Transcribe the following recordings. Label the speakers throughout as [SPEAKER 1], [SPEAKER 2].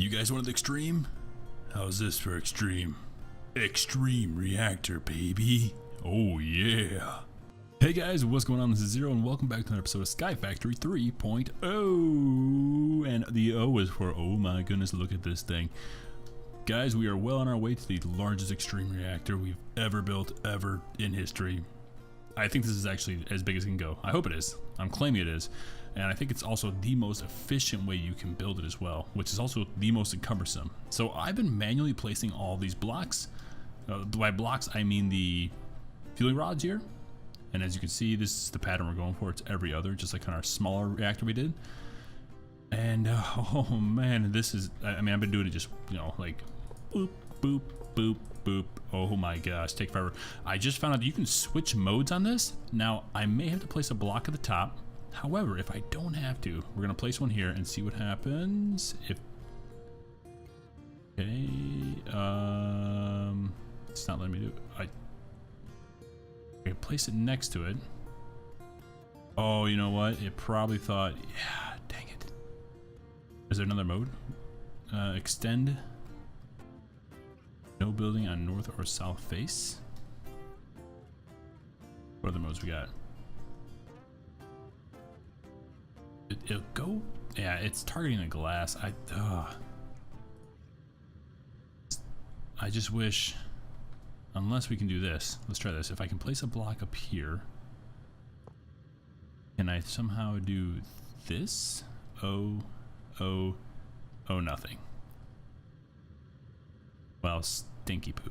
[SPEAKER 1] You guys wanted extreme? How's this for extreme? Extreme reactor, baby. Oh yeah. Hey guys, what's going on? This is Zero and welcome back to another episode of Skyfactory 3.0. And the O is for, oh my goodness, look at this thing. Guys, we are well on our way to the largest extreme reactor we've ever built, ever in history. I think this is actually as big as it can go. I hope it is. I'm claiming it is. And I think it's also the most efficient way you can build it as well, which is also the most cumbersome. So I've been manually placing all these blocks. By blocks, I mean the fueling rods here. And as you can see, this is the pattern we're going for. It's every other, just like on our smaller reactor we did. And oh man, this is, I mean, I've been doing it just, you know, like boop, boop, boop, boop. Oh my gosh, take forever. I just found out that you can switch modes on this. Now, I may have to place a block at the top. However, if I don't have to, we're gonna place one here and see what happens. If, okay, it's not letting me do it. I can place it next to it. Oh, you know what? It probably thought, yeah, dang it. Is there another mode? Extend. No building on north or south face. What other modes we got? It'll go. Yeah, it's targeting the glass. I just wish. Unless we can do this. Let's try this. If I can place a block up here, can I somehow do this? Oh, nothing. Well, stinky poo.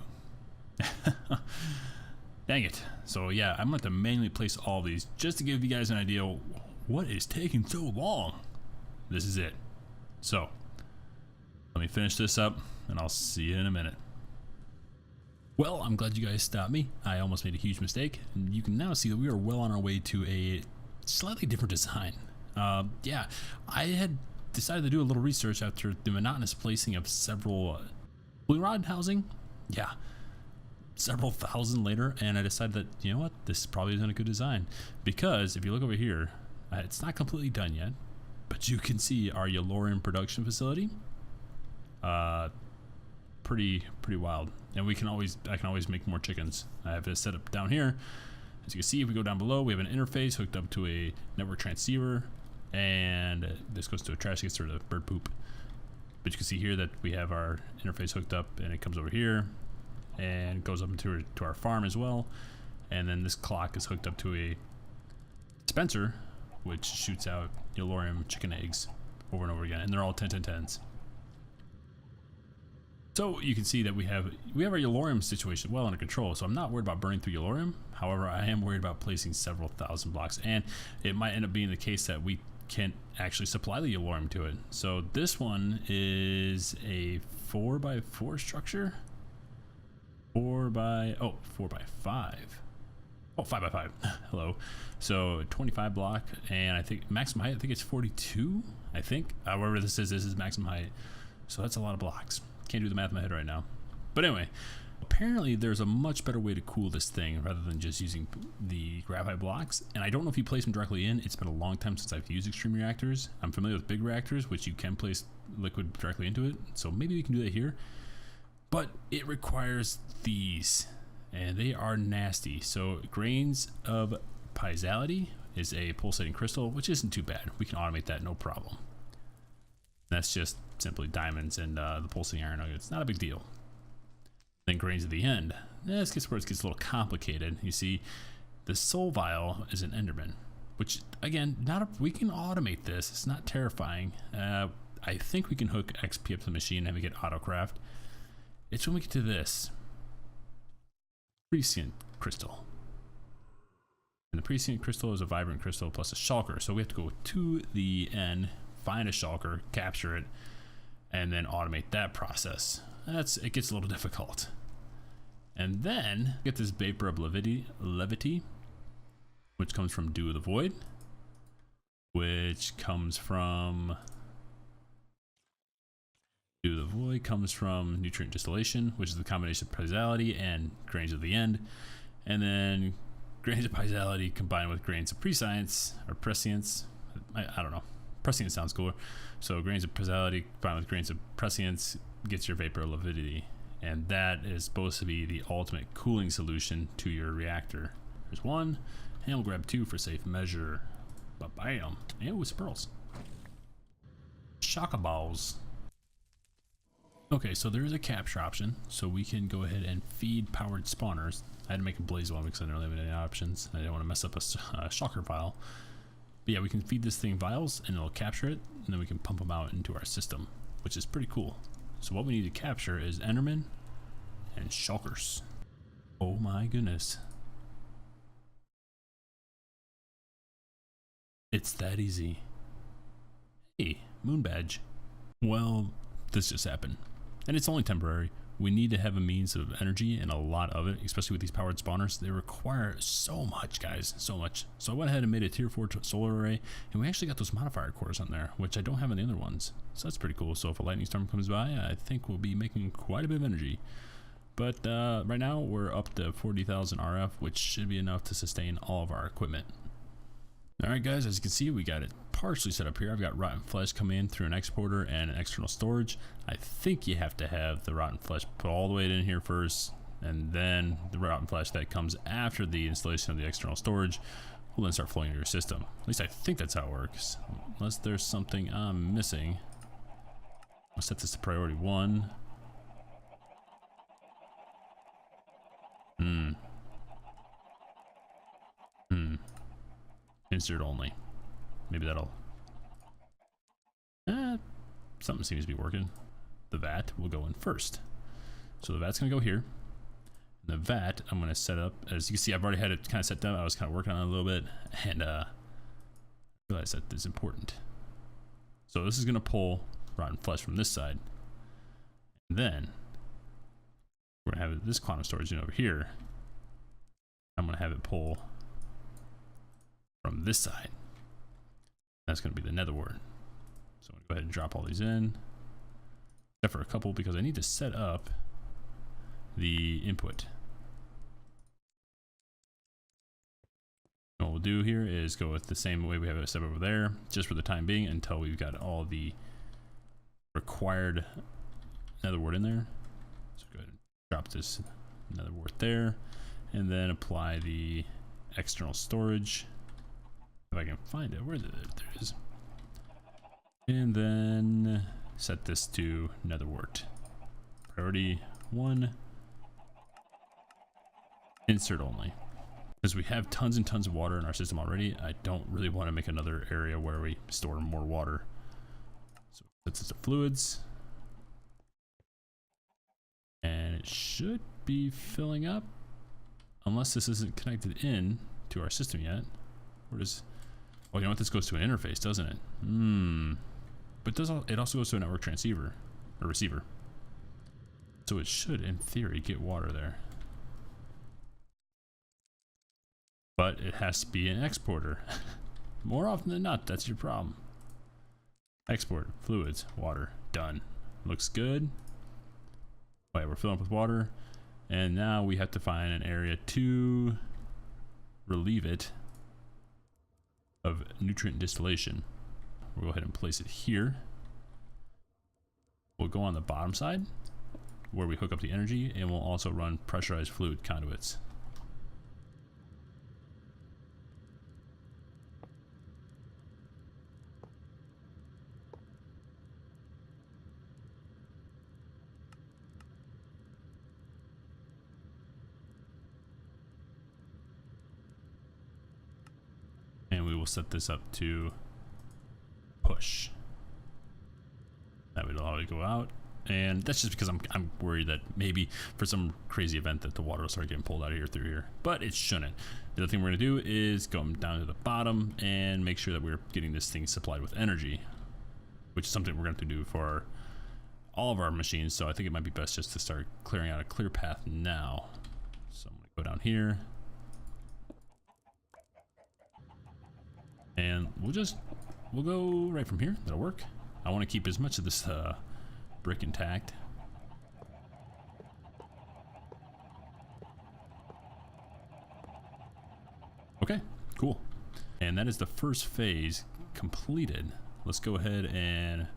[SPEAKER 1] Dang it. So yeah, I'm gonna have to manually place all these just to give you guys an idea what is taking so long. This is it. So let me finish this up and I'll see you in a minute. Well, I'm glad you guys stopped me. I almost made a huge mistake, and you can now see that we are well on our way to a slightly different design. Yeah, I had decided to do a little research after the monotonous placing of several cooling rod housing. Yeah, several thousand later, and I decided that, you know what, this probably isn't a good design, because if you look over here, it's not completely done yet, but you can see our Yellorium production facility. Pretty wild. And I can always make more chickens. I have it set up down here. As you can see, if we go down below, we have an interface hooked up to a network transceiver, and this goes to a trash canister to bird poop. But you can see here that we have our interface hooked up, and it comes over here and goes up into our farm as well. And then this clock is hooked up to a dispenser, which shoots out Yellorium chicken eggs over and over again, and they're all 10-10-10s. So you can see that we have our Yellorium situation well under control, so I'm not worried about burning through Yellorium. However, I am worried about placing several thousand blocks, and it might end up being the case that we can't actually supply the Yellorium to it. So this one is a 4x4 structure. 4x5. Oh, 5x5. Hello. So 25 block, and I think maximum height, I think it's 42. I think. However, this is maximum height. So that's a lot of blocks. Can't do the math in my head right now. But anyway, apparently there's a much better way to cool this thing rather than just using the graphite blocks. And I don't know if you place them directly in. It's been a long time since I've used extreme reactors. I'm familiar with big reactors, which you can place liquid directly into it. So maybe we can do that here. But it requires these, and they are nasty. So grains of piezoality is a pulsating crystal, which isn't too bad. We can automate that, no problem. That's just simply diamonds and the pulsating iron nuggets. Not a big deal. Then grains at the end. This gets where it gets a little complicated. You see, the soul vial is an Enderman, which again, we can automate this. It's not terrifying. I think we can hook XP up to the machine and we get autocraft. It's when we get to this prescient crystal. And the prescient crystal is a vibrant crystal plus a shulker. So we have to go to the end, find a shulker, capture it, and then automate that process. It gets a little difficult. And then get this vapor of Levity, which comes from Dew of the Void, which comes from nutrient distillation, which is the combination of piezoality and grains of the end, and then grains of piezoality combined with grains of prescience or prescience. I don't know. prescient sounds cooler. So grains of causality combined with grains of prescience gets your vapor levity, and that is supposed to be the ultimate cooling solution to your reactor. There's one, and we'll grab 2 for safe measure. But bam, and with pearls. Shaka balls. Okay, so there's a capture option, so we can go ahead and feed powered spawners. I had to make a blaze one because I didn't really have any options. I didn't want to mess up a shocker vial. But yeah, we can feed this thing vials and it'll capture it, and then we can pump them out into our system, which is pretty cool. So what we need to capture is Enderman and Shulkers. Oh my goodness. It's that easy. Hey, moon badge. Well, this just happened. And it's only temporary. We need to have a means of energy, and a lot of it, especially with these powered spawners. They require so much, guys, so much. So I went ahead and made a tier 4 solar array, and we actually got those modifier cores on there, which I don't have in the other ones. So that's pretty cool. So if a lightning storm comes by, I think we'll be making quite a bit of energy. But right now we're up to 40,000 RF, which should be enough to sustain all of our equipment. Alright guys, as you can see, we got it partially set up here. I've got rotten flesh coming in through an exporter and an external storage. I think you have to have the rotten flesh put all the way in here first, and then the rotten flesh that comes after the installation of the external storage will then start flowing into your system. At least I think that's how it works, unless there's something I'm missing. I'll set this to priority 1. Insert only. Maybe that'll... something seems to be working. The vat will go in first. So the vat's going to go here. And the vat, I'm going to set up, as you can see, I've already had it kind of set down. I was kind of working on it a little bit, and I realized that this is important. So this is going to pull rotten flesh from this side. And then we're going to have this quantum storage unit over here. I'm going to have it pull from this side. That's going to be the nether wart. So I'm going to go ahead and drop all these in, except for a couple, because I need to set up the input. And what we'll do here is go with the same way we have it set up over there, just for the time being, until we've got all the required nether wart in there. So go ahead and drop this nether wart there, and then apply the external storage. If I can find it, where there it is. And then set this to nether wart. Priority 1. Insert only. Because we have tons and tons of water in our system already, I don't really want to make another area where we store more water. So set this to fluids. And it should be filling up. Unless this isn't connected in to our system yet. Where does... Well, you know what? This goes to an interface, doesn't it? But it also goes to a network transceiver or receiver. So it should, in theory, get water there. But it has to be an exporter. More often than not, that's your problem. Export, fluids, water, done. Looks good. Oh yeah, we're filling up with water. And now we have to find an area to relieve it of nutrient distillation. We'll go ahead and place it here. We'll go on the bottom side where we hook up the energy, and we'll also run pressurized fluid conduits. And we will set this up to push. That would allow it to go out, and that's just because I'm worried that maybe for some crazy event that the water will start getting pulled out of here through here, but it shouldn't. The other thing we're gonna do is go down to the bottom and make sure that we're getting this thing supplied with energy, which is something we're going to do for all of our machines. So I think it might be best just to start clearing out a clear path now. So I'm gonna go down here. And we'll go right from here. That'll work. I want to keep as much of this brick intact. Okay, cool. And that is the first phase completed. let's go ahead and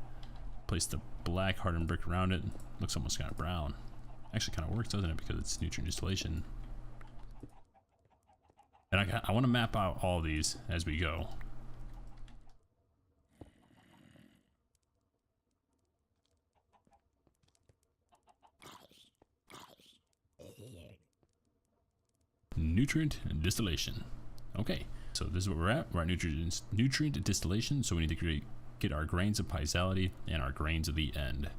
[SPEAKER 1] place the black hardened brick around it. Looks almost kind of brown. Actually kind of works, doesn't it, because it's nutrient distillation. And I want to map out all these as we go. Nutrient distillation. Okay, so this is where we're at. We're at nutrient distillation, so we need to get our grains of piezoality and our grains of the end.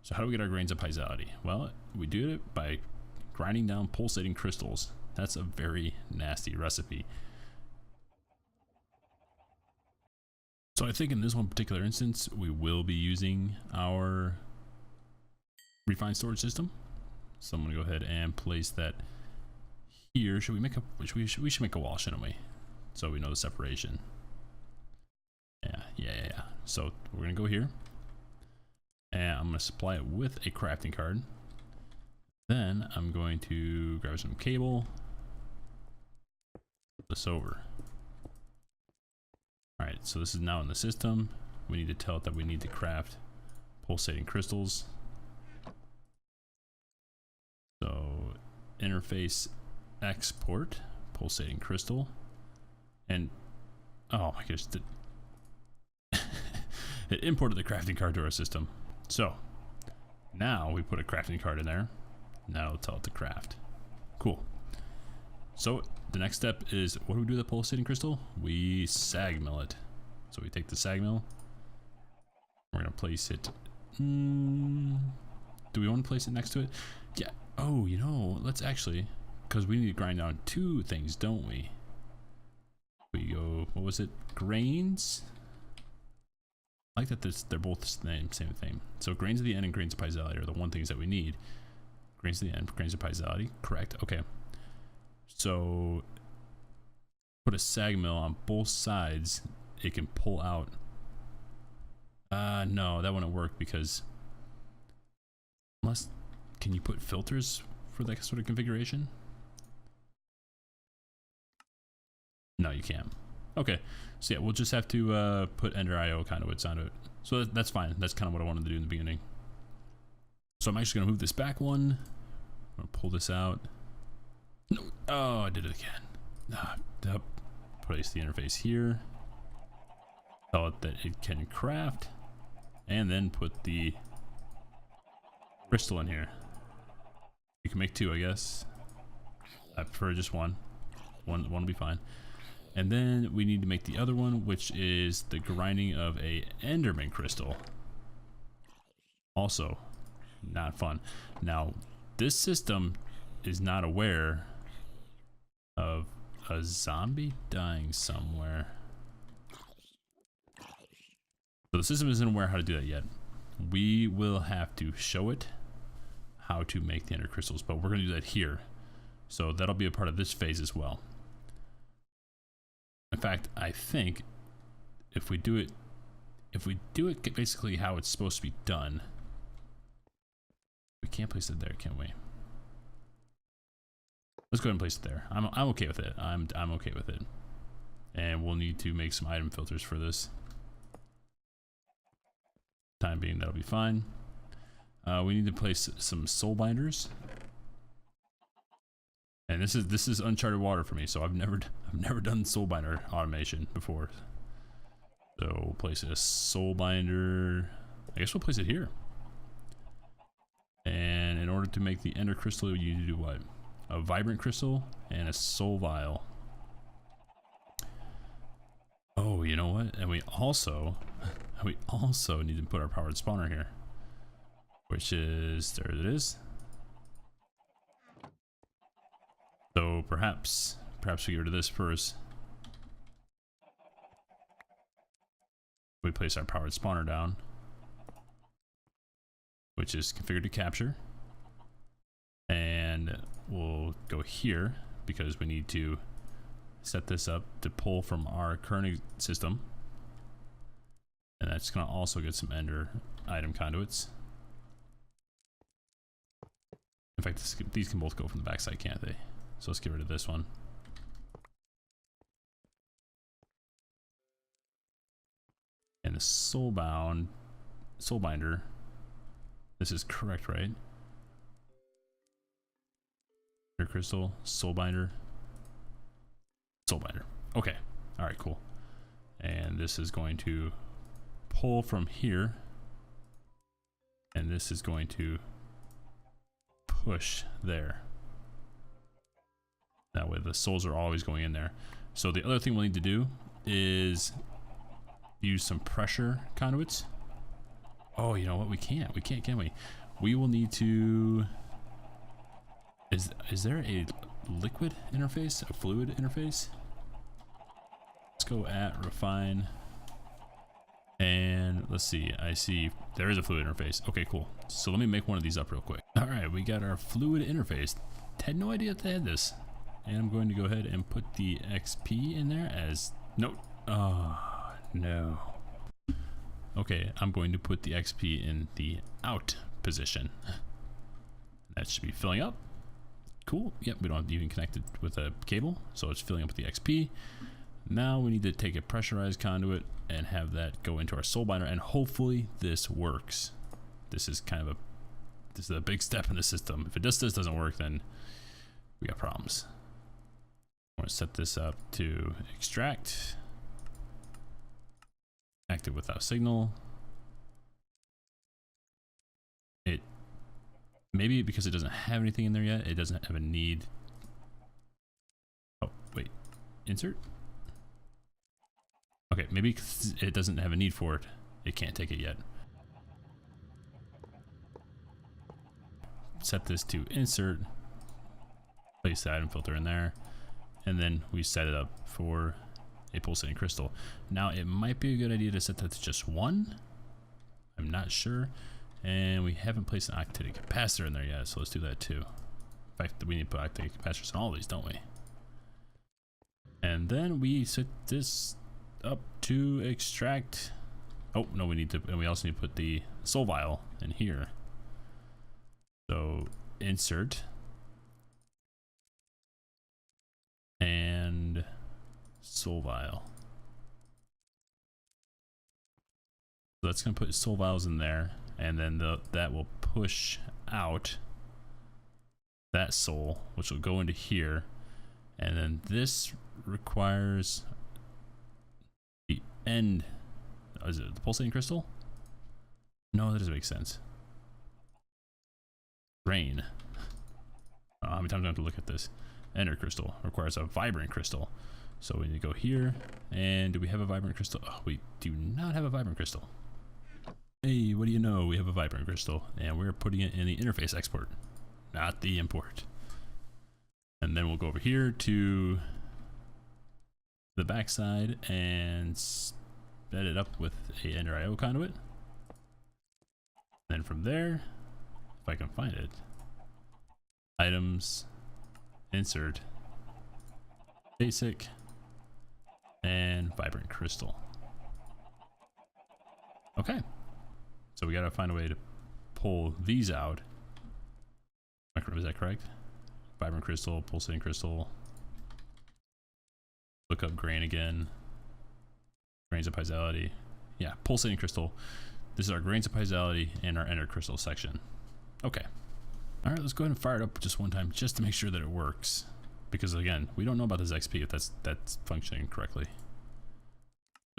[SPEAKER 1] So how do we get our grains of piezoality? Well, we do it by grinding down pulsating crystals. That's a very nasty recipe. So I think in this one particular instance, we will be using our refined storage system. So I'm gonna go ahead and place that here. Should we make a? We should make a wall, shouldn't we? So we know the separation. Yeah. So we're gonna go here, and I'm gonna supply it with a crafting card. Then I'm going to grab some cable. This over. All right, so this is now in the system. We need to tell it that we need to craft pulsating crystals. So interface export pulsating crystal, and oh my gosh, it imported the crafting card to our system. So now we put a crafting card in there. Now it'll tell it to craft. Cool. So the next step is, what do we do with the pulsating crystal? We sag mill it. So we take the sag mill. We're gonna place it. Do we want to place it next to it? Yeah. Oh, you know, let's actually, because we need to grind down two things, don't we? We go, what was it? Grains? I like that they're both the same thing. So grains of the end and grains of piezoality are the one things that we need. Grains of the end, grains of piezoality, correct. Okay. So put a sag mill on both sides. It can pull out. No, that wouldn't work because unless, can you put filters for that sort of configuration? No, you can't. Okay, so yeah, we'll just have to put Ender IO conduits onto it. So that's fine. That's kind of what I wanted to do in the beginning. So I'm actually gonna move this back one. I'm gonna pull this out. No, oh, I did it again. Place the interface here. Tell it that it can craft, and then put the crystal in here. You can make two, I guess. I prefer just one. One will be fine. And then we need to make the other one, which is the grinding of a Enderman crystal. Also, not fun. Now, this system is not aware of a zombie dying somewhere. So the system isn't aware how to do that yet. We will have to show it how to make the ender crystals, but we're going to do that here. So that'll be a part of this phase as well. In fact, I think if we do it basically how it's supposed to be done, we can't place it there, can we? Let's go ahead and place it there. I'm okay with it. I'm okay with it. And we'll need to make some item filters for this. Time being, that'll be fine. We need to place some soul binders. And this is uncharted water for me, so I've never done soul binder automation before. So we'll place a soul binder. I guess we'll place it here. And in order to make the ender crystal, you need to do what? A vibrant crystal and a soul vial. Oh, you know what? And we also need to put our powered spawner here, which is, there it is. So perhaps we get rid of this first. We place our powered spawner down, which is configured to capture. And we'll go here because we need to set this up to pull from our current system. And that's going to also get some ender item conduits. In fact, these can both go from the backside, can't they? So let's get rid of this one. And the soul binder. This is correct, right? Crystal, soul binder. Okay. All right, cool. And this is going to pull from here. And this is going to push there. That way the souls are always going in there. So the other thing we'll need to do is use some pressure conduits. Oh, you know what? We can't, can we? We will need to... Is there a liquid interface? A fluid interface? Let's go at refine. And let's see, I see there is a fluid interface. Okay, cool. So let me make one of these up real quick. All right, we got our fluid interface. Had no idea that they had this. And I'm going to go ahead and put the XP in there as, nope. Oh, no. Okay, I'm going to put the XP in the out position. That should be filling up. Cool. Yep, we don't have to even connect it with a cable, so it's filling up with the XP. Now we need to take a pressurized conduit and have that go into our soul binder, and hopefully this works. This is a big step in the system. If this doesn't work, then we got problems. I'm going to set this up to extract. Active without signal. Maybe because it doesn't have anything in there yet, it doesn't have a need. Oh, wait. Insert? Okay, maybe it doesn't have a need for it. It can't take it yet. Set this to insert. Place the item filter in there. And then we set it up for a pulsating crystal. Now, it might be a good idea to set that to just one. I'm not sure. And we haven't placed an octadic capacitor in there yet, so let's do that too. In fact, we need to put octadic capacitors on all these, don't we? And then we set this up to extract. Oh no, and we also need to put the soul vial in here. So insert and soul vial. So that's gonna put soul vials in there. And then that will push out that soul, which will go into here. And then this requires the end. Is it the pulsating crystal? No, that doesn't make sense. Rain. How many times do I have to look at this? Ender crystal requires a vibrant crystal. So we need to go here. And do we have a vibrant crystal? Oh, we do not have a vibrant crystal. Hey, what do you know? We have a vibrant crystal, and we're putting it in the interface export, not the import. And then we'll go over here to the backside and set it up with a Ender IO conduit. Then from there, if I can find it, items, insert, basic, and vibrant crystal. Okay. So we gotta find a way to pull these out. Is that correct? Vibrant crystal, pulsating crystal. Look up grain again. Grains of piezoality. Yeah, pulsating crystal. This is our grains of piezoality and our ender crystal section. Okay. All right, let's go ahead and fire it up just one time just to make sure that it works. Because again, we don't know about this XP if that's functioning correctly.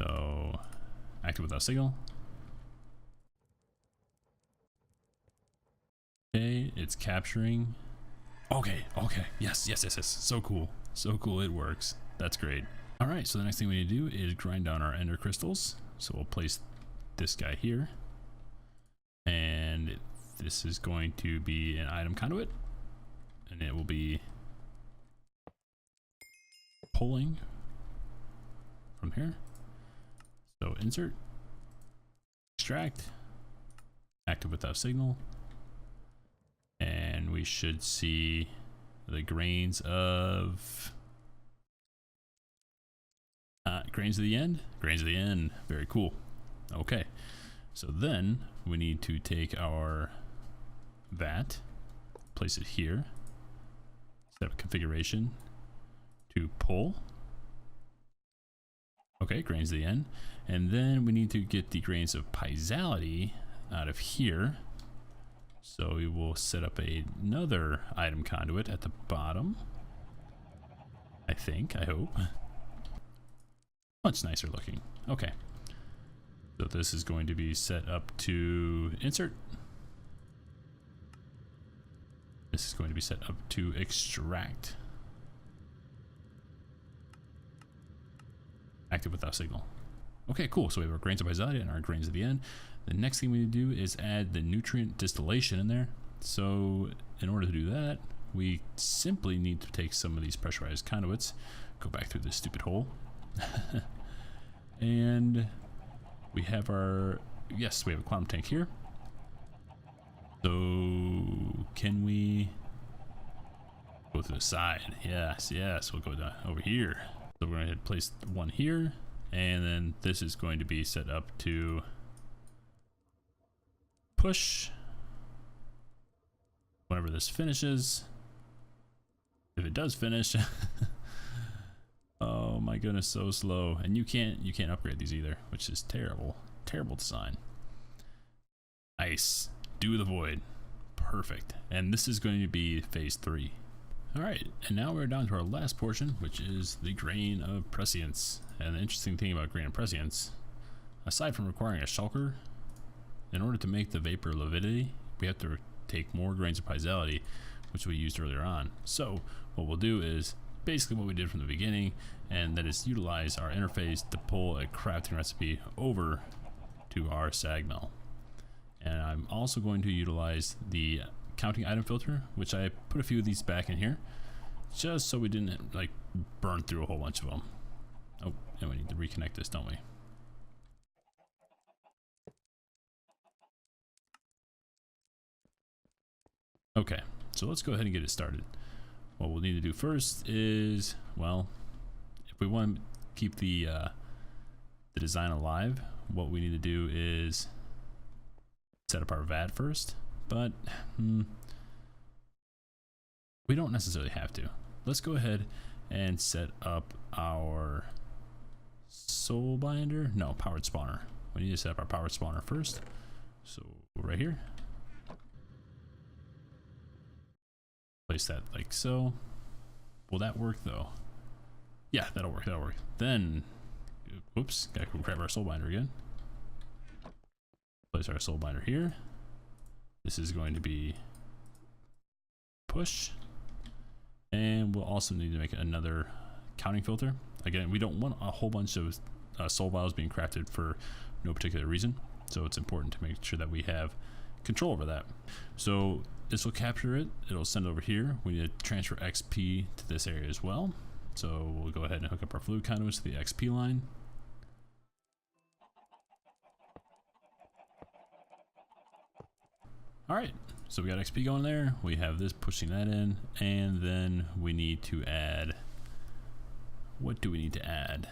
[SPEAKER 1] So, active without signal. Okay, it's capturing. Okay, yes. So cool, it works. That's great. All right, so the next thing we need to do is grind down our ender crystals. So we'll place this guy here, and this is going to be an item conduit, and it will be pulling from here. So insert, extract, active without signal. And we should see the grains of grains of the end. Very cool. Okay, so then we need to take our vat, place it here, set up configuration to pull. Okay, grains of the N. And then we need to get the grains of piezoality out of here. So we will set up another item conduit at the bottom. I think, I hope. Much nicer looking. Okay. So this is going to be set up to insert. This is going to be set up to extract. Active without signal. Okay, cool. So we have our grains of piezoality and our grains of the N. The next thing we need to do is add the nutrient distillation in there. So in order to do that, we simply need to take some of these pressurized conduits, go back through this stupid hole, and we have our, yes, we have a quantum tank here. So can we go to the side? Yes, yes, we'll go down over here. So we're going to place one here, and then this is going to be set up to push whenever this finishes. If it does finish. Oh my goodness, so slow. And you can't upgrade these either, which is terrible. Terrible design. Nice. Do the void. Perfect. And this is going to be phase 3. Alright, and now we're down to our last portion, which is the grain of prescience. And the interesting thing about grain of prescience, aside from requiring a shulker, in order to make the vapor Levity, we have to take more grains of piezoality, which we used earlier on. So what we'll do is basically what we did from the beginning, and that is utilize our interface to pull a crafting recipe over to our sag mill. And I'm also going to utilize the counting item filter, which I put a few of these back in here just so we didn't like burn through a whole bunch of them. Oh, and we need to reconnect this, don't we? Okay, so let's go ahead and get it started. What we'll need to do first is, well, if we want to keep the design alive, what we need to do is set up our vat first, but we don't necessarily have to. Let's go ahead and set up our soul binder. No, powered spawner. We need to set up our powered spawner first. So right here. Place that like so. Will that work though? Yeah, that'll work. That'll work. Then, oops, gotta go grab our soul binder again. Place our soul binder here. This is going to be push, and we'll also need to make another counting filter. Again, we don't want a whole bunch of soul vials being crafted for no particular reason, so it's important to make sure that we have control over that. So this will capture it, it'll send it over here. We need to transfer XP to this area as well. So we'll go ahead and hook up our fluid conduits to the XP line. Alright, so we got XP going there. We have this pushing that in, and then we need to add, what do we need to add?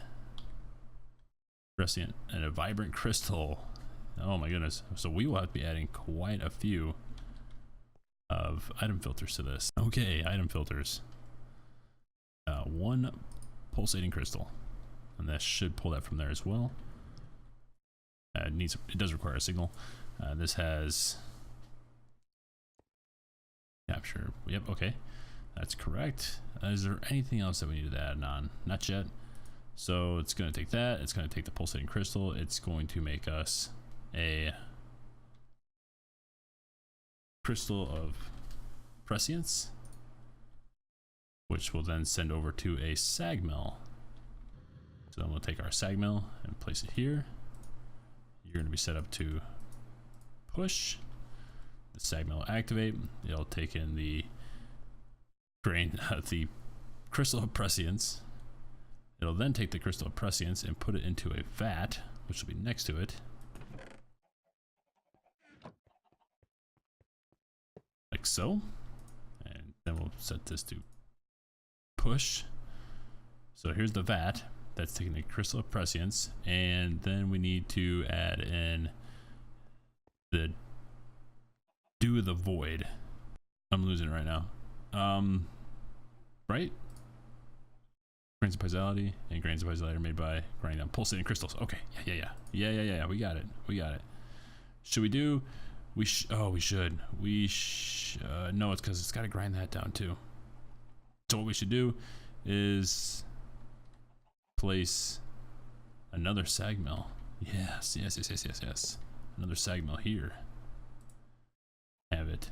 [SPEAKER 1] Prescient and a vibrant crystal. Oh my goodness. So we will have to be adding quite a few of item filters to this. Okay, item filters. One pulsating crystal, and that should pull that from there as well. It does require a signal. This has capture. Yep, okay, that's correct. Is there anything else that we need to add on? Not yet. So it's going to take that. It's going to take the pulsating crystal. It's going to make us a crystal of prescience, which will then send over to a sag mill. So then we'll take our sag mill and place it here. You're going to be set up to push. The sag mill will activate. It'll take in the grain, the crystal of prescience. It'll then take the crystal of prescience and put it into a vat, which will be next to it. Like so. And then we'll set this to push. So here's the vat that's taking the crystal of prescience, and then we need to add in the dew of the void. I'm losing it right now. Right? Grains of piezoality, and grains of piezoality are made by grinding down pulsating crystals. Okay, yeah. We got it. Should we do? We should. No, it's because it's got to grind that down too. So what we should do is place another sag mill. Yes. Another sag mill here. Have it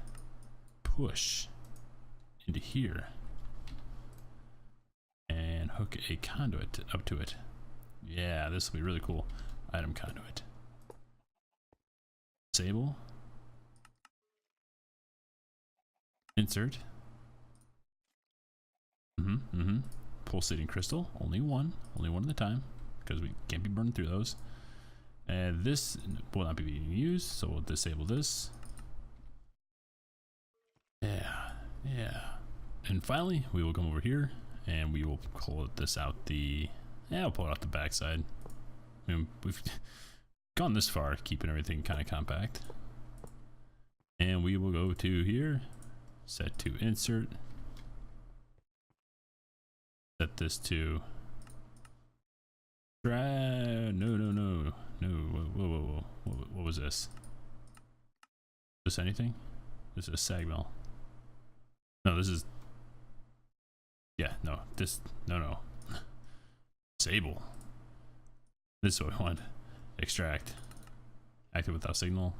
[SPEAKER 1] push into here and hook a conduit up to it. Yeah, this will be really cool. Item conduit. Disable. Insert. Pulsating crystal. Only one at a time, because we can't be burning through those. And this will not be being used, so we'll disable this. Yeah. And finally, we will come over here and we will pull this out we'll pull it out the backside. I mean, we've gone this far, keeping everything kind of compact. And we will go to here, set to insert. Set this to no. Whoa. What was this? Is this anything? This is a sag mill. No, this is. Yeah, no. This. No. Disable. This is what we want. Extract. Active without signal.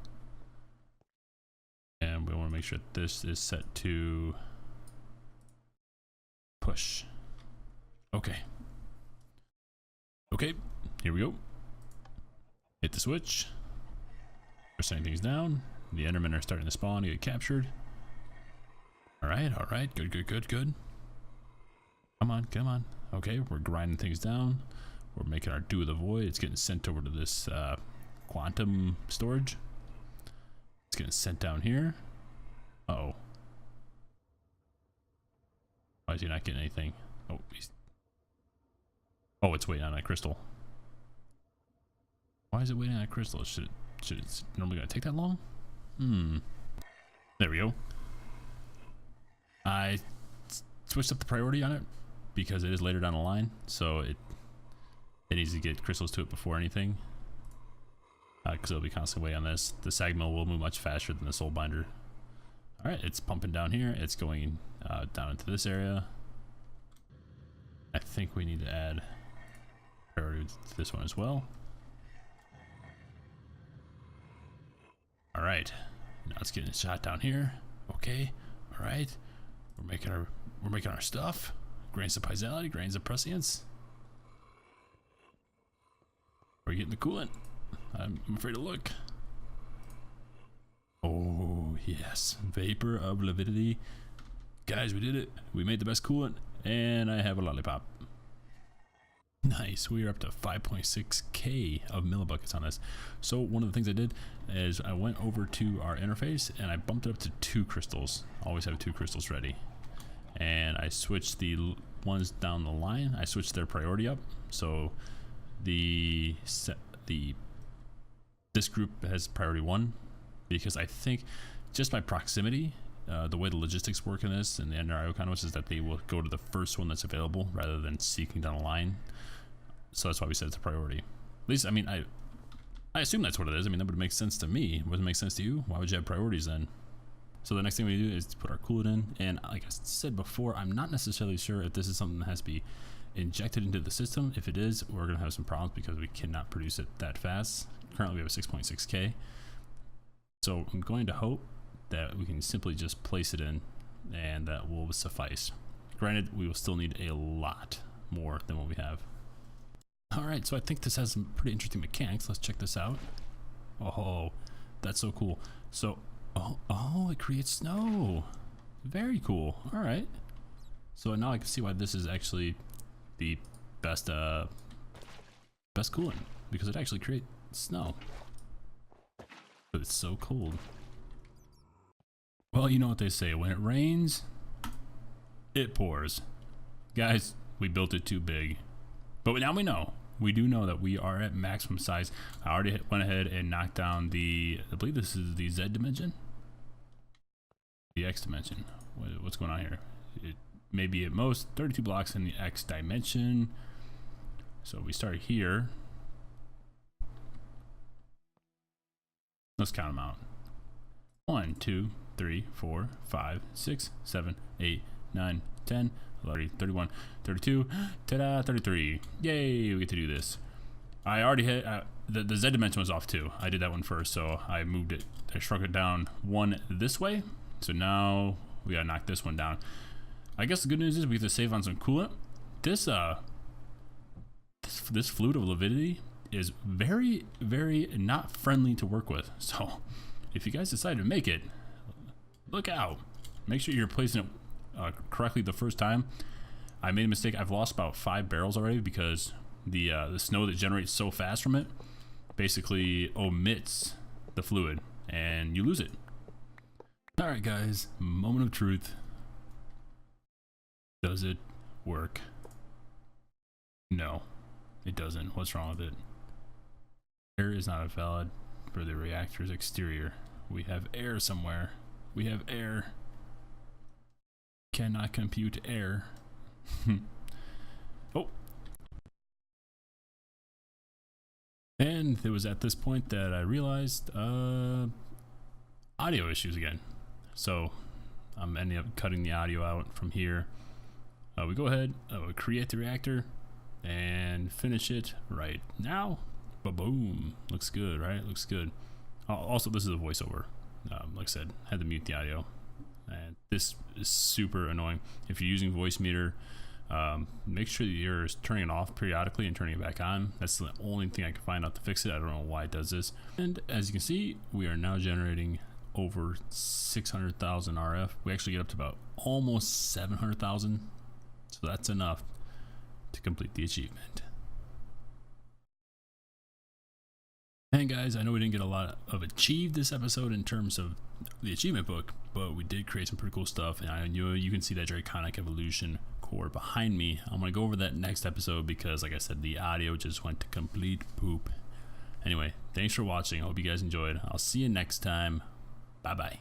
[SPEAKER 1] And we want to make sure this is set to push. Okay, here we go. Hit the switch. We're setting things down. The Endermen are starting to spawn to get captured. Alright, good. Come on. Okay, we're grinding things down. We're making our do with the void. It's getting sent over to this quantum storage. It's getting sent down here. Uh-oh. Why is he not getting anything? Oh, it's waiting on that crystal. Why is it waiting on that crystal? Should it's normally gonna take that long? There we go. I switched up the priority on it because it is later down the line, so it needs to get crystals to it before anything. Because it'll be constantly waiting on this. The sag mill will move much faster than the soul binder. All right, it's pumping down here. It's going down into this area. I think we need to add priority to this one as well. All right, now it's getting shot down here. Okay, all right, we're making our stuff. Grains of piezoality, grains of prescience. We're getting the coolant. I'm afraid to look. Oh yes, vapor of Levity. Guys, we did it. We made the best coolant, and I have a lollipop. Nice, we are up to 5.6k of millibuckets on this. So one of the things I did is I went over to our interface and I bumped it up to 2 crystals. Always have 2 crystals ready. And I switched the ones down the line. I switched their priority up. So this group has priority 1 because I think just by proximity, the way the logistics work in this and the NRIO conduits is that they will go to the first one that's available rather than seeking down the line. So that's why we said it's a priority. At least, I mean, I assume that's what it is. I mean, that would make sense to me. Would it make sense to you? Why would you have priorities then? So the next thing we do is to put our coolant in. And like I said before, I'm not necessarily sure if this is something that has to be injected into the system. If it is, we're going to have some problems because we cannot produce it that fast. Currently, we have a 6.6K. So I'm going to hope that we can simply just place it in and that will suffice. Granted, we will still need a lot more than what we have. Alright, so I think this has some pretty interesting mechanics. Let's check this out. Oh, that's so cool. So, oh, it creates snow. Very cool. Alright. So now I can see why this is actually the best coolant, because it actually creates snow. But it's so cold. Well, you know what they say, when it rains, it pours. Guys, we built it too big. But now we know. We do know that we are at maximum size. I already went ahead and knocked down the, I believe this is the Z dimension? The X dimension. What's going on here? maybe at most 32 blocks in the X dimension. So we start here. Let's count them out. 1, 2, 3, 4, 5, 6, 7, 8, 9, 10, 11, 31, 32, ta-da, 33. Yay, we get to do this. I already had, the Z dimension was off too. I did that one first, so I moved it, I shrunk it down one this way. So now we gotta knock this one down. I guess the good news is we get to save on some coolant. This fluid of Levity is very, very not friendly to work with. So if you guys decide to make it, look out. Make sure you're placing it correctly the first time. I made a mistake. I've lost about 5 barrels already because the snow that generates so fast from it basically omits the fluid and you lose it. All right, guys, moment of truth. Does it work? No, it doesn't. What's wrong with it? Air is not valid for the reactor's exterior. We have air somewhere. We have air. Cannot compute air. Oh. And it was at this point that I realized audio issues again. So I'm ending up cutting the audio out from here. We go ahead, we create the reactor and finish it right now. Ba-boom. Looks good, right? Looks good. Also, this is a voiceover. Like I said, had to mute the audio. And this is super annoying. If you're using voice meter, make sure that you're turning it off periodically and turning it back on. That's the only thing I can find out to fix it. I don't know why it does this. And as you can see, we are now generating over 600,000 RF. We actually get up to about almost 700,000. So that's enough to complete the achievement. And guys, I know we didn't get a lot of achieved this episode in terms of the achievement book, but we did create some pretty cool stuff. And I know you can see that Draconic Evolution core behind me. I'm going to go over that next episode because, like I said, the audio just went to complete poop. Anyway, thanks for watching. I hope you guys enjoyed. I'll see you next time. Bye-bye.